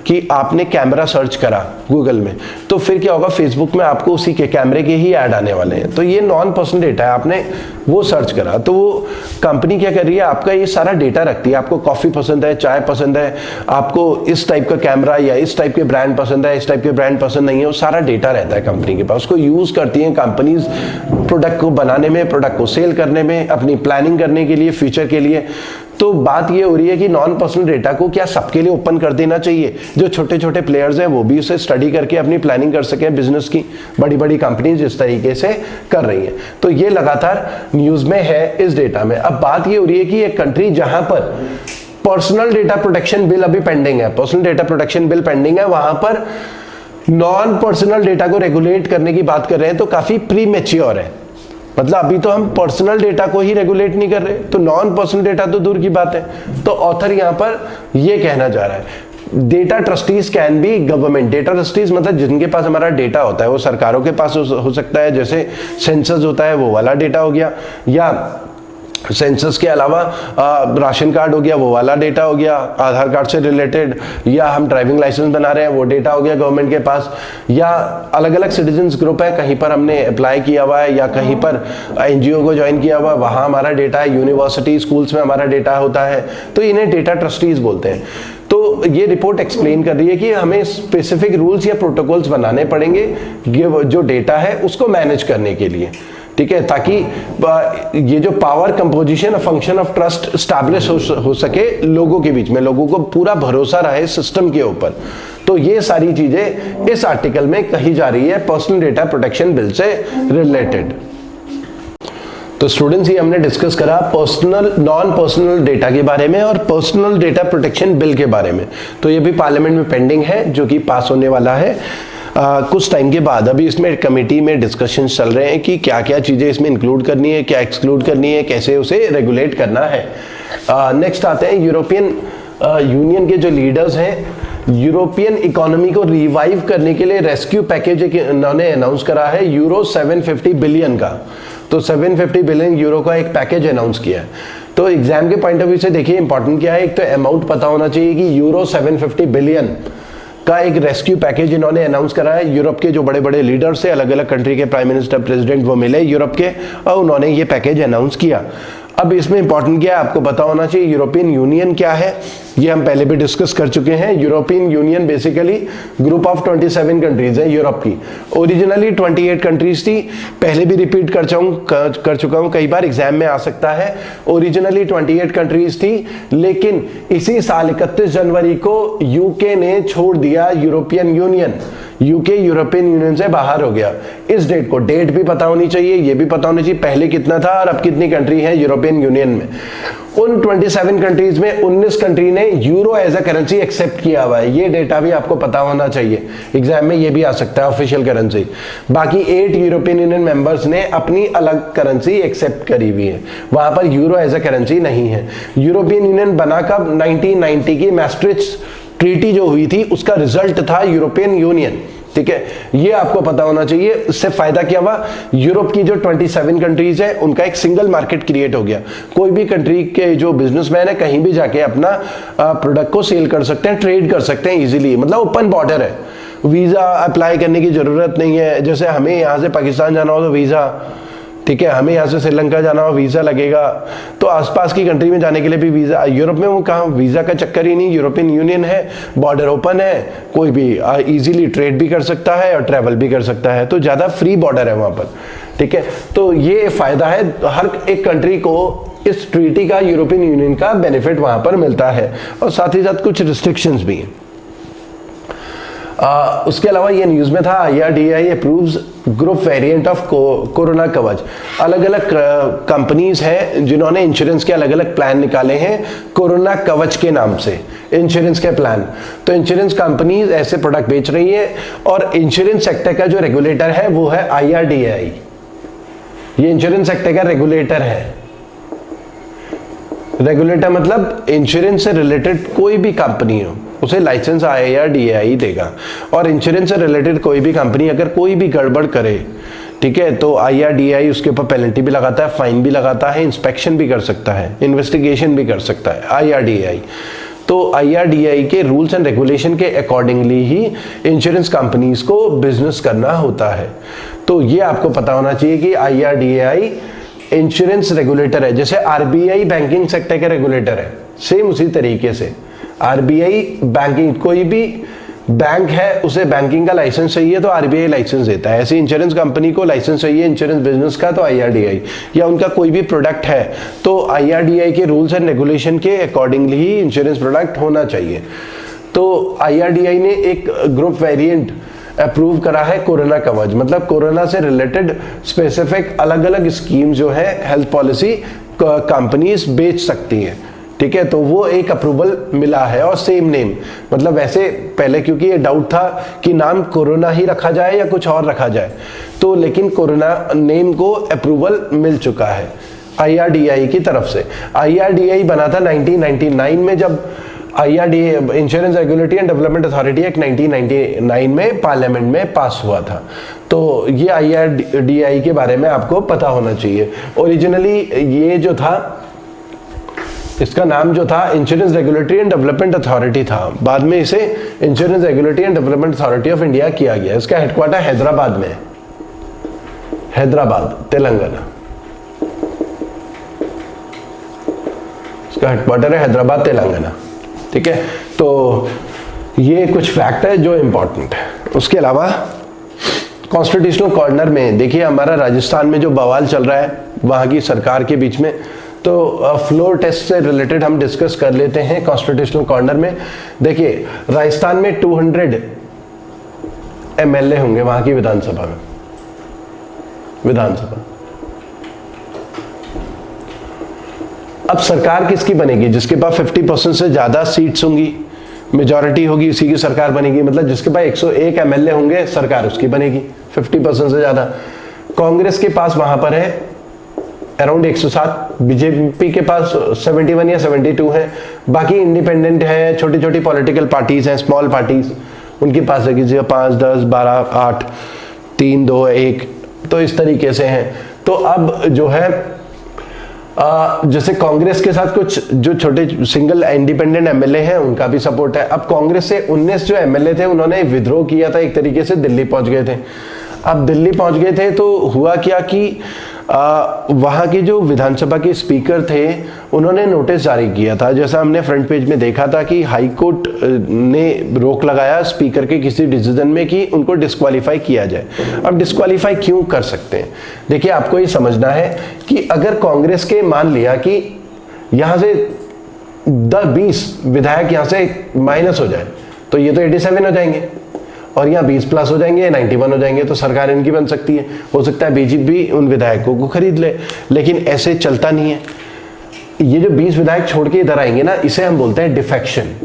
कि आपने कैमरा सर्च करा गूगल में, तो फिर क्या होगा, फेसबुक में आपको उसी के कैमरे के ही ऐड आने वाले हैं। तो ये नॉन पर्सनल डेटा है, आपने वो सर्च करा, तो वो कंपनी क्या कर रही है, आपका ये सारा डेटा रखती है। आपको कॉफी पसंद है, चाय पसंद है, आपको इस टाइप का कैमरा या इस टाइप के ब्रांड पसंद है, इस टाइप के ब्रांड पसंद नहीं है, वो सारा डेटा रहता है कंपनी के पास। उसको यूज करती है कंपनीज प्रोडक्ट को बनाने में, प्रोडक्ट को सेल करने में, अपनी प्लानिंग करने के लिए, फ्यूचर के लिए। तो बात ये हो रही है कि नॉन पर्सनल डेटा को क्या सबके लिए ओपन कर देना चाहिए, जो छोटे छोटे प्लेयर्स हैं वो भी उसे स्टडी करके अपनी प्लानिंग कर सके बिजनेस की। बड़ी बड़ी कंपनीज इस तरीके से कर रही हैं, तो ये लगातार न्यूज में है इस डेटा में। अब बात ये हो रही है कि एक कंट्री जहां पर पर्सनल डेटा प्रोटेक्शन बिल अभी पेंडिंग है, personal data protection bill pending है, वहां पर नॉन पर्सनल डेटा को रेगुलेट करने की बात कर रहे हैं, तो काफी प्रीमेच्योर है। मतलब अभी तो हम पर्सनल डेटा को ही रेगुलेट नहीं कर रहे, तो नॉन पर्सनल डेटा तो दूर की बात है। तो ऑथर यहां पर ये कहना चाह रहा है, data trustees can be government. Data trustees मतलब जिनके पास हमारा डेटा होता है वो सरकारों के पास हो सकता है, जैसे सेंसस होता है वो वाला डेटा हो गया, या सेंसस के अलावा राशन कार्ड हो गया वो वाला डेटा हो गया, आधार कार्ड से रिलेटेड, या हम ड्राइविंग लाइसेंस बना रहे हैं वो डेटा हो गया गवर्नमेंट के पास, या अलग अलग सिटीजन्स ग्रुप है, कहीं पर हमने अप्लाई किया हुआ है या कहीं पर एनजीओ को ज्वाइन किया हुआ है, वहाँ हमारा डेटा है, यूनिवर्सिटी स्कूल्स में हमारा डेटा होता है, तो इन्हें डेटा ट्रस्टीज बोलते हैं। तो ये रिपोर्ट एक्सप्लेन कर रही है कि हमें स्पेसिफिक रूल्स या प्रोटोकॉल्स बनाने पड़ेंगे जो डेटा है उसको मैनेज करने के लिए। ठीक है, ताकि ये जो power composition function of trust establish हो सके लोगों के बीच में, लोगों को पूरा भरोसा रहे सिस्टम के ऊपर। तो ये सारी चीजें इस आर्टिकल में कही जा रही है पर्सनल डेटा प्रोटेक्शन बिल से रिलेटेड। तो स्टूडेंट्स, ये हमने डिस्कस करा पर्सनल नॉन पर्सनल डेटा के बारे में और पर्सनल डेटा प्रोटेक्शन बिल के बारे में। तो ये भी पार्लियामेंट में पेंडिंग है, जो कि पास होने वाला है कुछ टाइम के बाद। अभी इसमें कमेटी में डिस्कशन चल रहे हैं कि क्या क्या चीजें इसमें इंक्लूड करनी है, क्या एक्सक्लूड करनी है, कैसे उसे रेगुलेट करना है। नेक्स्ट आते हैं यूरोपियन यूनियन के जो लीडर्स हैं, यूरोपियन इकोनॉमी को रिवाइव करने के लिए रेस्क्यू पैकेज इन्होंने अनाउंस करा है यूरो 750 बिलियन का। तो 750 बिलियन यूरो का एक पैकेज अनाउंस किया है। तो एग्जाम के पॉइंट ऑफ व्यू से देखिए इंपॉर्टेंट क्या है, एक तो अमाउंट पता होना चाहिए कि यूरो 750 बिलियन का एक रेस्क्यू पैकेज इन्होंने अनाउंस करा है। यूरोप के जो बड़े बड़े लीडर्स से अलग अलग कंट्री के प्राइम मिनिस्टर, प्रेसिडेंट वो मिले यूरोप के, और उन्होंने ये पैकेज अनाउंस किया। अब इसमें इंपॉर्टेंट क्या है आपको पता होना चाहिए, यूरोपियन यूनियन क्या है, ये हम पहले भी डिस्कस कर चुके हैं। European union basically group of 27 countries है यूरोप की। ओरिजिनली 28 कंट्रीज थी, पहले भी रिपीट कर चुका हूं, कई बार एग्जाम में आ सकता है। ओरिजिनली 28 कंट्रीज थी, लेकिन इसी साल 31 जनवरी को यूके ने छोड़ दिया European union. UK European union से बाहर हो गया। इस डेट को, डेट भी पता होनी चाहिए, ये भी पता होनी चाहिए पहले कितना था और अब कितनी कंट्री है यूरोपियन यूनियन में। उन 27 कंट्रीज में 19 कंट्री ने euro as a currency accept किया हुआ है। ये डेटा भी आपको पता होना चाहिए, एग्जाम में ये भी आ सकता है ऑफिशियल करेंसी। बाकी 8 यूरोपियन यूनियन मेंबर्स ने अपनी अलग करेंसी एक्सेप्ट करी हुई है, वहां पर यूरो एज अ करेंसी नहीं है। यूरोपियन यूनियन बना कब? 1990 की मैस्ट्रिक्ट ट्रीटी जो हुई थी उसका रिजल्ट था यूरोपियन यूनियन, ठीक है, ये आपको पता होना चाहिए। इससे फायदा क्या हुआ? यूरोप की जो 27 कंट्रीज है उनका एक सिंगल मार्केट क्रिएट हो गया। कोई भी कंट्री के जो बिजनेसमैन है कहीं भी जाके अपना प्रोडक्ट को सेल कर सकते हैं, ट्रेड कर सकते हैं इजीली, मतलब ओपन बॉर्डर है, वीजा अप्लाई करने की जरूरत नहीं है। जैसे हमें यहाँ से पाकिस्तान जाना हो तो वीजा, ठीक है, हमें यहाँ से श्रीलंका जाना हो वीजा लगेगा, तो आसपास की कंट्री में जाने के लिए भी वीजा। यूरोप में वो कहाँ वीजा का चक्कर ही नहीं, यूरोपियन यूनियन है, बॉर्डर ओपन है, कोई भी इजीली ट्रेड भी कर सकता है और ट्रैवल भी कर सकता है, तो ज्यादा फ्री बॉर्डर है वहां पर, ठीक है। तो ये फायदा है, हर एक कंट्री को इस ट्रीटी का, यूरोपियन यूनियन का बेनिफिट वहां पर मिलता है, और साथ ही साथ कुछ रिस्ट्रिक्शंस भी हैं। उसके अलावा ये न्यूज में था, IRDAI approves group variant of corona कवच। अलग अलग कंपनीज हैं जिन्होंने इंश्योरेंस के अलग अलग प्लान निकाले हैं कोरोना कवच के नाम से, इंश्योरेंस के प्लान। तो इंश्योरेंस कंपनीज ऐसे प्रोडक्ट बेच रही है, और इंश्योरेंस सेक्टर का जो रेगुलेटर है वो है IRDAI। ये इंश्योरेंस सेक्टर का रेगुलेटर है। रेगुलेटर मतलब इंश्योरेंस से रिलेटेड कोई भी कंपनी हो उसे लाइसेंस IRDAI देगा, और इंश्योरेंस से रिलेटेड कोई भी कंपनी अगर कोई भी गड़बड़ करे, ठीक है, तो IRDAI उसके ऊपर पेनल्टी भी लगाता है, फाइन भी लगाता है, इंस्पेक्शन भी कर सकता है, इन्वेस्टिगेशन भी कर सकता है IRDAI। तो IRDAI के रूल्स एंड रेगुलेशन के अकॉर्डिंगली ही इंश्योरेंस कंपनीज को बिजनेस करना होता है। तो ये आपको पता होना चाहिए कि IRDAI इंश्योरेंस रेगुलेटर है, जैसे RBI बैंकिंग सेक्टर का रेगुलेटर है, सेम उसी तरीके से RBI बैंकिंग, कोई भी बैंक है उसे बैंकिंग का लाइसेंस चाहिए तो RBI लाइसेंस देता है, ऐसे इंश्योरेंस कंपनी को लाइसेंस चाहिए इंश्योरेंस बिजनेस का तो IRDAI, या उनका कोई भी प्रोडक्ट है तो IRDAI के रूल्स एंड रेगुलेशन के अकॉर्डिंगली ही इंश्योरेंस प्रोडक्ट होना चाहिए। तो IRDAI ने एक ग्रुप वेरिएंट अप्रूव करा है कोरोना कवच, मतलब कोरोना से रिलेटेड स्पेसिफिक अलग अलग स्कीम जो है हेल्थ पॉलिसी कंपनीज बेच सकती हैं, ठीक है। तो वो एक अप्रूवल मिला है, और सेम नेम, मतलब वैसे पहले क्योंकि ये डाउट था कि नाम कोरोना ही रखा जाए या कुछ और रखा जाए, तो लेकिन कोरोना नेम को अप्रूवल मिल चुका है IRDAI की तरफ से। IRDAI बना था 1999 में, जब IRDAI insurance regulatory and development authority act 1999 में पार्लियामेंट में पास हुआ था। तो ये IRDAI के बारे में आपको पता होना चाहिए। ओरिजिनली ये जो था, इसका नाम जो था insurance regulatory and development authority था, बाद में इसे insurance regulatory and development authority of India किया गया। इसका हेडक्वार्टर हैदराबाद में है, हैदराबाद तेलंगाना, इसका हेडक्वार्टर है हैदराबाद तेलंगाना, ठीक है। तो ये कुछ फैक्ट है जो इंपॉर्टेंट है। उसके अलावा कॉन्स्टिट्यूशनल कॉर्नर में देखिए, हमारा राजस्थान में जो बवाल चल रहा है वहां की सरकार के बीच में, तो फ्लोर टेस्ट से रिलेटेड हम डिस्कस कर लेते हैं कॉन्स्टिट्यूशनल कॉर्नर में। देखिए राजस्थान में 200 MLA होंगे वहां की विधानसभा में, विधानसभा। अब सरकार किसकी बनेगी? जिसके पास 50% से ज्यादा सीट्स होंगी, मेजॉरिटी होगी, उसी की सरकार बनेगी। मतलब जिसके पास 101 MLA होंगे सरकार उसकी बनेगी 50% से ज्यादा। कांग्रेस के पास वहां पर है अराउंड 107, बीजेपी के पास 71 या 72 है, बाकी इंडिपेंडेंट है, छोटी छोटी पॉलिटिकल पार्टीज हैं, स्मॉल पार्टीज, उनके पास है किसी 5, 10, 12, 8, 3, 2, 1, तो इस तरीके से हैं। तो अब जो है जैसे कांग्रेस के साथ कुछ जो छोटे सिंगल इंडिपेंडेंट MLA हैं उनका भी सपोर्ट है। अब कांग्रेस से 19 जो MLA थे उन्होंने विद्रोह किया था, एक तरीके से दिल्ली पहुंच गए थे। अब दिल्ली पहुंच गए थे तो हुआ क्या कि वहां के जो विधानसभा के स्पीकर थे उन्होंने नोटिस जारी किया था, जैसा हमने फ्रंट पेज में देखा था कि हाई कोर्ट ने रोक लगाया स्पीकर के किसी डिसीजन में कि उनको डिस्क्वालीफाई किया जाए। अब डिस्क्वालीफाई क्यों कर सकते हैं? देखिए आपको ये समझना है कि अगर कांग्रेस के मान लिया कि यहां से 20 विधायक यहां से माइनस हो जाए तो ये तो 87 हो जाएंगे, और यहाँ 20 प्लस हो जाएंगे, 91 हो जाएंगे, तो सरकार इनकी बन सकती है। हो सकता है बीजेपी उन विधायकों को खरीद ले, लेकिन ऐसे चलता नहीं है। ये जो 20 विधायक छोड़ के इधर आएंगे ना, इसे हम बोलते हैं डिफेक्शन।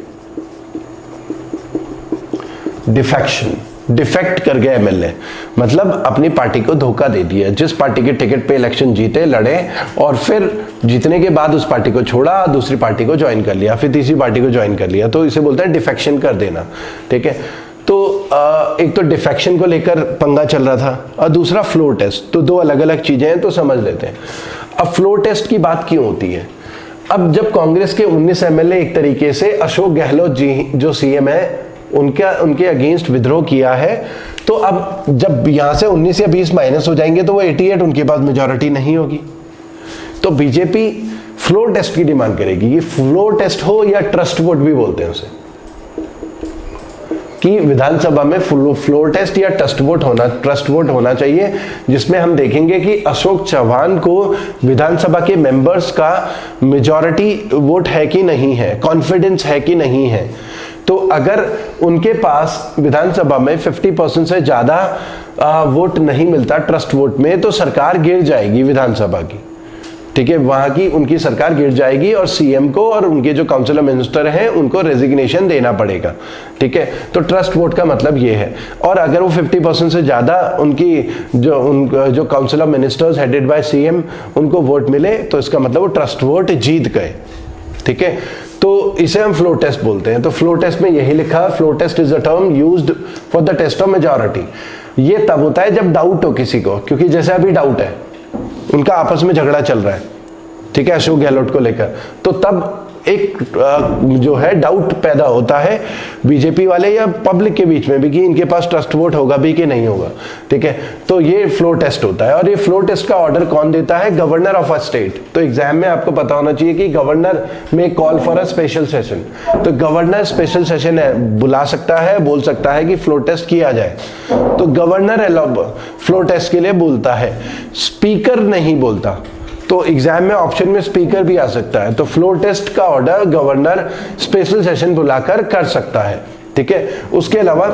डिफेक्ट कर गया एमएलए, मतलब अपनी पार्टी को धोखा दे दिया। जिस पार्टी के टिकट पे इलेक्शन जीते, लड़े, और फिर जीतने के बाद उस पार्टी को छोड़ा, दूसरी पार्टी को ज्वाइन कर लिया, फिर तीसरी पार्टी को ज्वाइन कर लिया, तो इसे बोलते हैं डिफेक्शन कर देना। ठीक है, तो एक तो डिफेक्शन को लेकर पंगा चल रहा था, और दूसरा फ्लोर टेस्ट। तो दो अलग अलग चीजें हैं, तो समझ लेते हैं। अब फ्लोर टेस्ट की बात क्यों होती है? अब जब कांग्रेस के 19 एमएलए एक तरीके से अशोक गहलोत जी जो सीएम है उनके अगेंस्ट विद्रोह किया है, तो अब जब यहां से 19 या 20 माइनस हो जाएंगे तो वो 88 उनके पास मेजॉरिटी नहीं होगी। तो बीजेपी फ्लोर टेस्ट की डिमांड करेगी। ये फ्लोर टेस्ट हो या ट्रस्ट वोट भी बोलते हैं उसे, कि विधानसभा में फ्लोर टेस्ट या ट्रस्ट वोट होना चाहिए, जिसमें हम देखेंगे कि अशोक चौहान को विधानसभा के मेंबर्स का मेजॉरिटी वोट है कि नहीं है, कॉन्फिडेंस है कि नहीं है। तो अगर उनके पास विधानसभा में 50% से ज्यादा वोट नहीं मिलता ट्रस्ट वोट में, तो सरकार गिर जाएगी विधानसभा की। ठीक है, वहां की उनकी सरकार गिर जाएगी और सीएम को और उनके जो काउंसिलर मिनिस्टर हैं उनको रेजिग्नेशन देना पड़ेगा। ठीक है, तो ट्रस्ट वोट का मतलब ये है। और अगर वो 50% से ज्यादा उनकी जो councillor ministers headed by CM उनको वोट मिले, तो इसका मतलब वो ट्रस्ट वोट जीत गए। ठीक है, तो इसे हम फ्लोर टेस्ट बोलते हैं। तो फ्लोर टेस्ट में यही लिखा है, floor test is a term used for the test of majority. ये तब होता है जब डाउट हो किसी को, क्योंकि जैसे अभी डाउट है, उनका आपस में झगड़ा चल रहा है, ठीक है, अशोक गहलोत को लेकर, तो तब एक जो है डाउट पैदा होता है बीजेपी वाले या पब्लिक के बीच में भी कि इनके पास ट्रस्ट वोट होगा भी कि नहीं होगा। ठीक है, तो ये फ्लोर टेस्ट होता है। और ये फ्लोर टेस्ट का ऑर्डर कौन देता है? Governor of a state. तो एग्जाम में आपको पता होना चाहिए कि गवर्नर में call for a special session, तो गवर्नर स्पेशल सेशन बुला सकता है, बोल सकता है कि फ्लोर टेस्ट किया जाए। तो गवर्नर फ्लोर टेस्ट के लिए बोलता है, स्पीकर नहीं बोलता। तो एग्जाम में ऑप्शन में स्पीकर भी आ सकता है। तो फ्लोर टेस्ट का ऑर्डर गवर्नर स्पेशल सेशन बुलाकर कर सकता है। ठीक है, उसके अलावा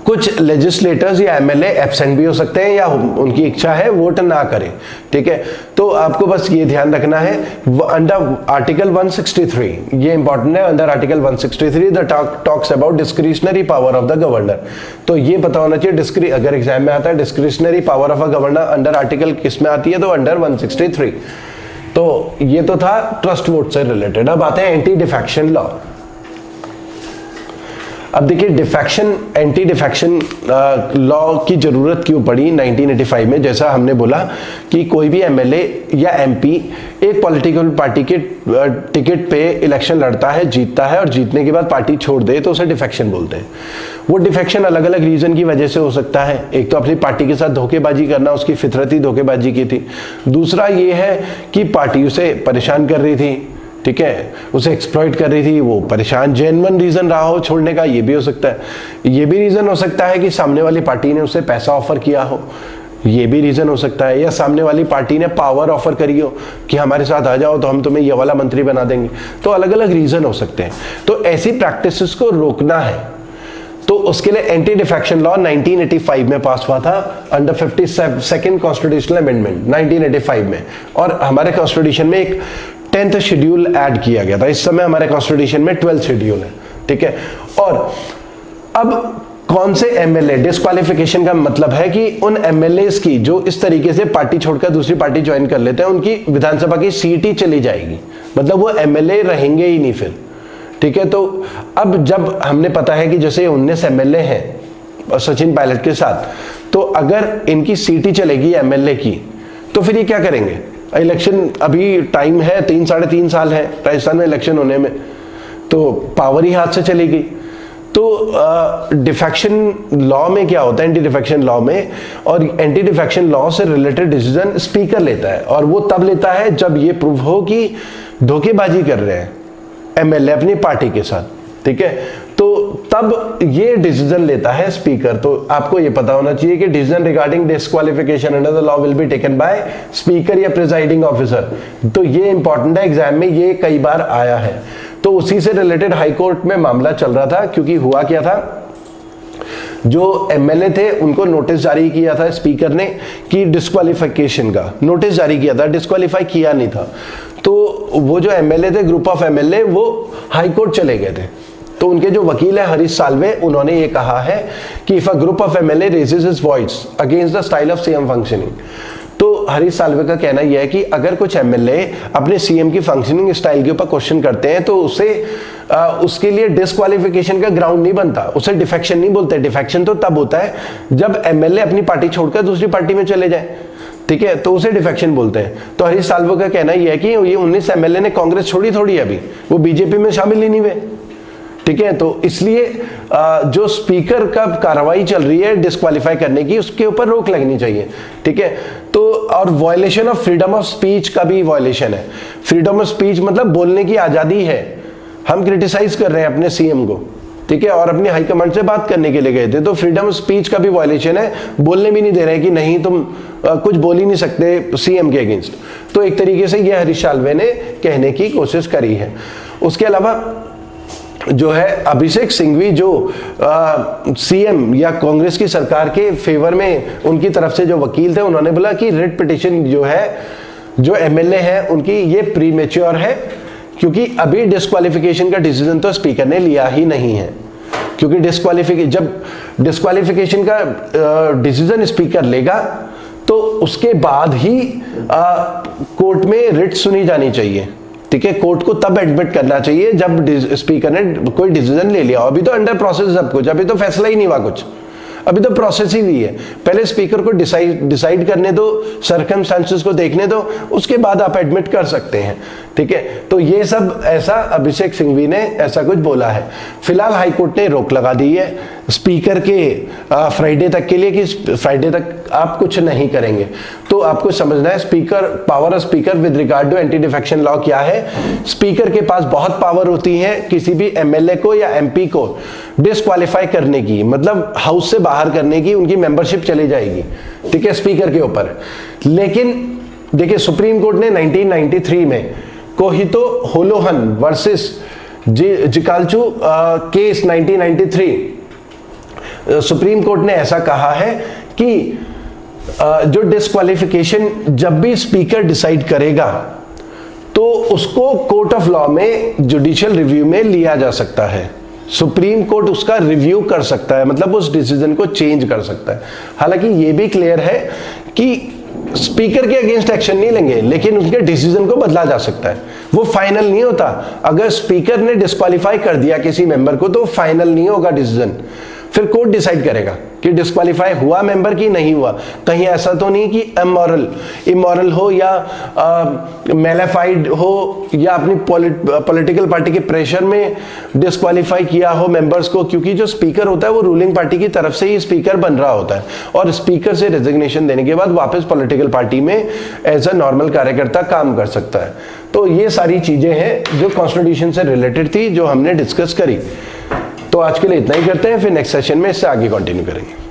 कुछ लेजिस्लेटर्स या एमएलए एब्सेंट भी हो सकते हैं, या उनकी इच्छा है वोट ना करें। ठीक है, तो आपको बस ये ध्यान रखना है, अंडर आर्टिकल 163, ये इंपॉर्टेंट है, under article 163 the talks about discretionary power of the governor. तो ये पता होना चाहिए, अगर एग्जाम में आता है discretionary power of a governor under article किस में आती है, तो अंडर 163। तो ये तो था ट्रस्ट वोट से रिलेटेड। अब आते हैं एंटी डिफेक्शन लॉ। अब देखिए, एंटी डिफेक्शन लॉ की जरूरत क्यों पड़ी 1985 में? जैसा हमने बोला कि कोई भी एमएलए या एमपी एक पॉलिटिकल पार्टी के टिकट पे इलेक्शन लड़ता है, जीतता है, और जीतने के बाद पार्टी छोड़ दे, तो उसे डिफेक्शन बोलते हैं। वो डिफेक्शन अलग अलग रीजन की वजह से हो सकता है। एक तो अपनी पार्टी के साथ धोखेबाजी करना, उसकी फितरती धोखेबाजी की थी। दूसरा ये है कि पार्टी उसे परेशान कर रही थी, ठीक है, उसे एक्सप्लॉइट कर रही थी, वो परेशान, जेन्युइन रीजन रहा हो छोड़ने का, ये भी हो सकता है। ये भी रीजन हो सकता है कि सामने वाली पार्टी ने उसे पैसा ऑफर किया हो, ये भी रीजन हो सकता है। या सामने वाली पार्टी ने पावर ऑफर करी हो कि हमारे साथ आ जाओ तो हम तुम्हें ये वाला मंत्री बना देंगे। तो अलग अलग रीजन हो सकते हैं। तो ऐसी प्रैक्टिसेस को रोकना है, तो उसके लिए एंटी डिफेक्शन लॉ 1985 में पास हुआ था, अंडर 52nd कॉन्स्टिट्यूशनल अमेंडमेंट 1985 में। और हमारे कॉन्स्टिट्यूशन में एक 10th शेड्यूल ऐड किया गया था। इस समय हमारे कॉन्स्टिट्यूशन में 12th शेड्यूल है। ठीक है, और अब कौन से एमएलए, डिस्क्वालिफिकेशन का मतलब है कि उन एमएलए की जो इस तरीके से पार्टी छोड़कर दूसरी पार्टी ज्वाइन कर लेते हैं, उनकी विधानसभा की सीट ही चली जाएगी, मतलब वो एमएलए रहेंगे ही नहीं फिर। ठीक है, तो अब जब हमने पता है कि जैसे 19 एमएलए हैं सचिन पायलट के साथ, तो अगर इनकी सीट ही चलेगी एमएलए की, तो फिर ये क्या करेंगे? इलेक्शन अभी टाइम है, 3-3.5 साल है राजस्थान में इलेक्शन होने में, तो पावर ही हाथ से चली गई। तो डिफेक्शन लॉ में क्या होता है, एंटी डिफेक्शन लॉ में, और एंटी डिफेक्शन लॉ से रिलेटेड डिसीजन स्पीकर लेता है, और वो तब लेता है जब ये प्रूव हो कि धोखेबाजी कर रहे हैं एमएलए अपनी पार्टी के साथ। ठीक है, तो तब ये डिसीजन लेता है स्पीकर। तो आपको ये पता होना चाहिए कि decision regarding disqualification under the law will be taken by speaker या प्रिजाइडिंग ऑफिसर। तो ये इंपॉर्टेंट है, एग्जाम में ये कई बार आया है। तो उसी से रिलेटेड हाई कोर्ट में मामला चल रहा था, क्योंकि हुआ क्या था, जो एमएलए थे उनको नोटिस जारी किया था स्पीकर ने कि डिस्क्वालिफिकेशन का नोटिस जारी किया था, डिस्क्वालीफाई किया नहीं था। तो वो जो एमएलए थे, ग्रुप ऑफ एमएलए, वो हाई कोर्ट चले गए थे। तो उनके जो वकील है हरीश साल्वे, उन्होंने ये कहा है कि if a group of MLA raises his voice against the style of CM functioning, तो हरीश साल्वे का कहना यह है कि अगर कुछ एमएलए अपने सीएम की फंक्शनिंग स्टाइल के ऊपर क्वेश्चन करते हैं तो उसे उसके लिए डिस्क्वालिफिकेशन का ग्राउंड नहीं बनता, उसे डिफेक्शन नहीं बोलते। डिफेक्शन तो तब होता है जब एमएलए अपनी पार्टी छोड़कर दूसरी पार्टी में चले जाए, ठीक है, तो उसे डिफेक्शन बोलते हैं। तो हरीश साल्वे का कहना यह है कि ये 19 एमएलए ने कांग्रेस छोड़ी थोड़ी, अभी वो बीजेपी में शामिल ही नहीं हुए, ठीक है। तो इसलिए जो स्पीकर का कार्रवाई चल रही है डिस्क्वालीफाई करने की, उसके ऊपर रोक लगनी चाहिए, ठीक है। तो और violation of freedom of speech का भी वायलेशन है। फ्रीडम ऑफ स्पीच मतलब बोलने की आजादी है। हम क्रिटिसाइज कर रहे हैं अपने सीएम को, ठीक है, और अपनी हाईकमांड से बात करने के लिए गए थे, तो फ्रीडम ऑफ स्पीच का भी वायलेशन है। बोलने भी नहीं दे रहे कि नहीं तुम कुछ बोल ही नहीं सकते सीएम के अगेंस्ट। तो एक तरीके से ये हरीश साल्वे ने कहने की कोशिश करी है। उसके अलावा जो है अभिषेक सिंघवी, जो सीएम या कांग्रेस की सरकार के फेवर में उनकी तरफ से जो वकील थे, उन्होंने बोला कि रिट पिटिशन जो है, जो एमएलए है उनकी, ये प्रीमेच्योर है, क्योंकि अभी डिस्क्वालिफिकेशन का डिसीजन तो स्पीकर ने लिया ही नहीं है। क्योंकि जब डिस्क्वालिफिकेशन का डिसीजन स्पीकर लेगा तो उसके बाद ही कोर्ट में रिट सुनी जानी चाहिए, ठीक है। कोर्ट को तब एडमिट करना चाहिए जब स्पीकर ने कोई डिसीजन ले लिया। अभी तो अंडर प्रोसेस सब कुछ, अभी तो फैसला ही नहीं हुआ कुछ, अभी तो प्रोसेस ही हुई है। पहले स्पीकर को डिसाइड करने दो, सर्कमस्टांसेस को देखने दो, उसके बाद आप एडमिट कर सकते हैं, ठीक है। तो ये सब ऐसा अभिषेक सिंघवी ने ऐसा कुछ बोला है। फिलहाल हाईकोर्ट ने रोक लगा दी है स्पीकर के फ्राइडे तक के लिए, कि फ्राइडे तक आप कुछ नहीं करेंगे। तो आपको समझना है speaker, power of speaker with regard to anti defection law क्या है। स्पीकर के पास बहुत पावर होती है किसी भी एमएलए को या एमपी को डिस्क्वालीफाई करने की, मतलब हाउस से बाहर करने की, उनकी मेंबरशिप चली जाएगी, ठीक है, स्पीकर के ऊपर। लेकिन देखिए सुप्रीम कोर्ट ने 1993 में Kihoto Hollohan versus Zachillhu case 1993 supreme court ने ऐसा कहा है कि जो डिस्क्वालिफिकेशन जब भी स्पीकर डिसाइड करेगा तो उसको कोर्ट ऑफ लॉ में जुडिशियल रिव्यू में लिया जा सकता है। सुप्रीम कोर्ट उसका रिव्यू कर सकता है, मतलब उस डिसीजन को चेंज कर सकता है। हालांकि ये भी क्लियर है कि स्पीकर के अगेंस्ट एक्शन नहीं लेंगे, लेकिन उनके डिसीजन को बदला जा सकता है। वो फाइनल नहीं होता। अगर स्पीकर ने डिस्क्वालीफाई कर दिया किसी मेंबर को तो फाइनल नहीं होगा डिसीजन, फिर कोर्ट डिसाइड करेगा कि डिस्क्वालीफाई हुआ मेंबर की नहीं हुआ। कहीं ऐसा तो नहीं कि इमोरल हो या मेलाफाइड हो या अपनी पॉलिटिकल पार्टी के प्रेशर में डिस्क्वालीफाई किया हो मेंबर्स को, क्योंकि जो स्पीकर होता है वो रूलिंग पार्टी की तरफ से ही स्पीकर बन रहा होता है और स्पीकर से रेजिग्नेशन देने के बाद वापस पॉलिटिकल पार्टी में एज अ नॉर्मल कार्यकर्ता काम कर सकता है। तो ये सारी चीजें हैं जो कॉन्स्टिट्यूशन से रिलेटेड थी, जो हमने डिस्कस करी। तो आज के लिए इतना ही करते हैं, फिर नेक्स्ट सेशन में इससे आगे कंटिन्यू करेंगे।